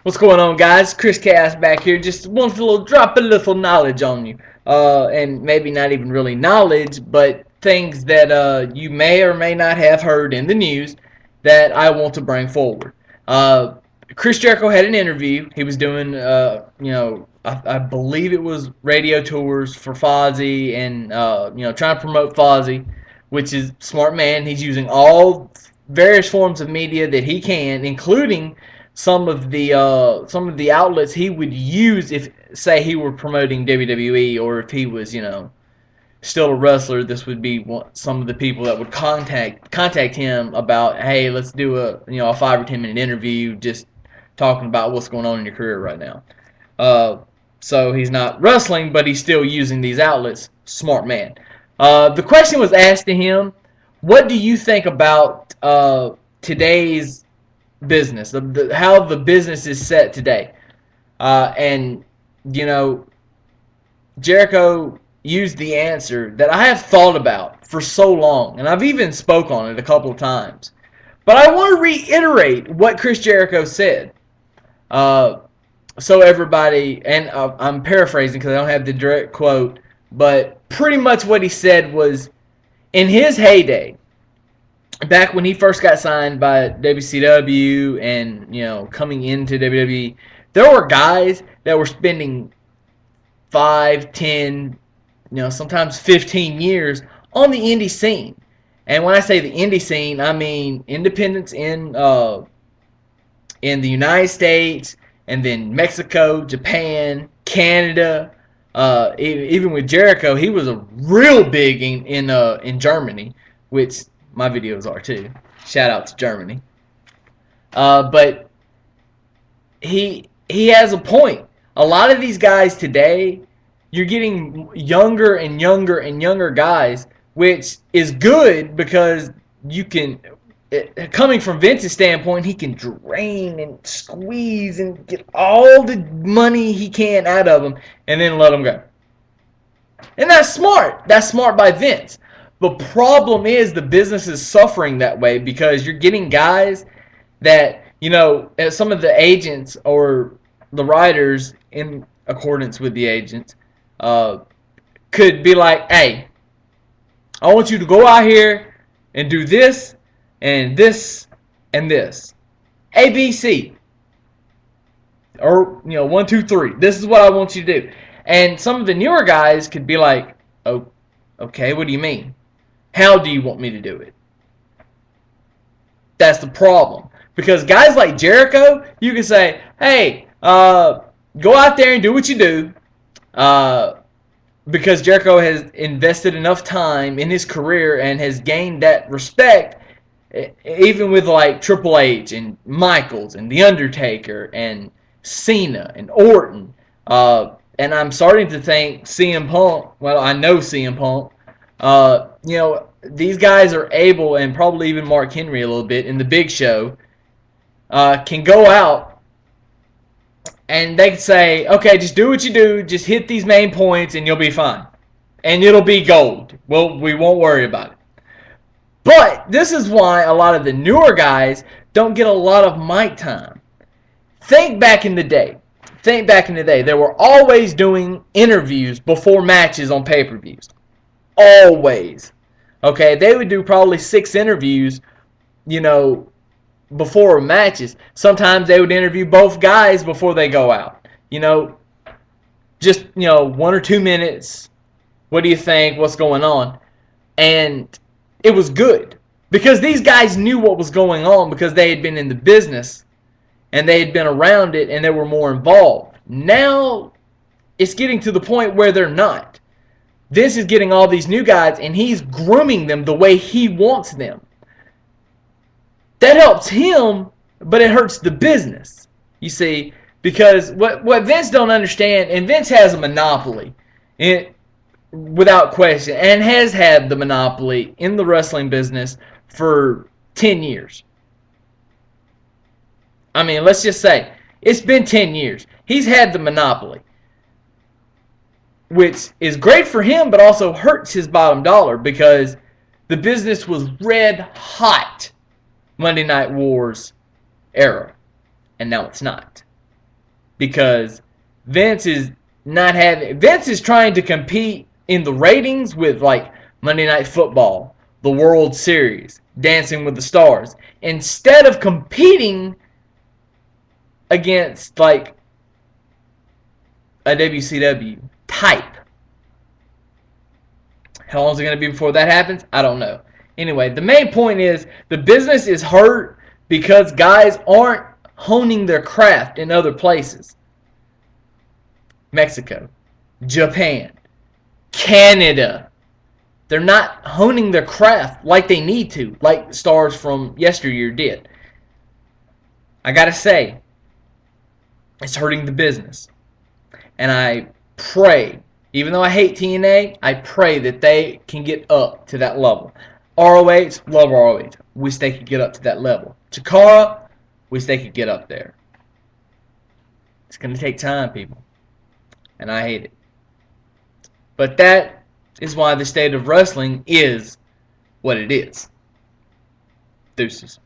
What's going on, guys? Chris Cass back here. Just wants a little drop a little knowledge on you, and maybe not even really knowledge, but things that you may or may not have heard in the news that I want to bring forward. Uh, Chris Jericho had an interview. He was doing, I believe it was radio tours for Fozzy, and trying to promote Fozzy, which is smart man. He's using all various forms of media that he can, including some of the outlets he would use if, say, he were promoting WWE, or if he was, still a wrestler. This would be some of the people that would contact him about, hey, let's do a 5 or 10 minute interview, just talking about what's going on in your career right now. So he's not wrestling, but he's still using these outlets. Smart man. The question was asked to him, what do you think about today's business, how the business is set today? And, you know, Jericho used the answer that I have thought about for so long, and I've even spoke on it a couple of times. But I want to reiterate what Chris Jericho said. So everybody, and I'm paraphrasing because I don't have the direct quote, but pretty much what he said was, in his heyday, back when he first got signed by WCW and coming into WWE, there were guys that were spending 5, 10, sometimes 15 years on the indie scene. And when I say the indie scene, I mean independents in the United States, and then Mexico, Japan, Canada. Even with Jericho, he was a real big in Germany, which my videos are too. Shout out to Germany. But he has a point. A lot of these guys today, you're getting younger and younger and younger guys, which is good because you can. Coming from Vince's standpoint, he can drain and squeeze and get all the money he can out of them, and then let them go. And that's smart. That's smart by Vince. The problem is the business is suffering that way because you're getting guys that, some of the agents or the writers, in accordance with the agents, could be like, hey, I want you to go out here and do this and this and this. A, B, C. Or, 1, 2, 3. This is what I want you to do. And some of the newer guys could be like, oh, okay, what do you mean? How do you want me to do it? That's the problem. Because guys like Jericho, you can say, hey, go out there and do what you do. Because Jericho has invested enough time in his career and has gained that respect, even with like Triple H and Michaels and The Undertaker and Cena and Orton. And I'm starting to think CM Punk, well, I know CM Punk, these guys are able, and probably even Mark Henry a little bit in the Big Show, can go out and they can say, okay, just do what you do, just hit these main points and you'll be fine. And it'll be gold. Well, we won't worry about it. But this is why a lot of the newer guys don't get a lot of mic time. Think back in the day. They were always doing interviews before matches on pay-per-views. Always. Okay, they would do probably 6 interviews, before matches. Sometimes they would interview both guys before they go out. Just, 1 or 2 minutes. What do you think? What's going on? And it was good. Because these guys knew what was going on because they had been in the business and they had been around it and they were more involved. Now, it's getting to the point where they're not. Vince is getting all these new guys and he's grooming them the way he wants them. That helps him, but it hurts the business. You see, because what Vince don't understand, and Vince has a monopoly, without question, and has had the monopoly in the wrestling business for 10 years. I mean, let's just say, it's been 10 years. He's had the monopoly, which is great for him, but also hurts his bottom dollar because the business was red hot Monday Night Wars era. and now it's not. Because Vince is trying to compete in the ratings with like Monday Night Football, the World Series, Dancing with the Stars, instead of competing against like a WCW type. How long is it going to be before that happens? I don't know. Anyway, the main point is the business is hurt because guys aren't honing their craft in other places. Mexico, Japan, Canada. They're not honing their craft like they need to, like stars from yesteryear did. I gotta say, it's hurting the business. And I pray, even though I hate TNA, I pray that they can get up to that level. ROH, love ROH. Wish they could get up to that level. Chikara, wish they could get up there. It's going to take time, people. And I hate it. But that is why the state of wrestling is what it is. Deuces.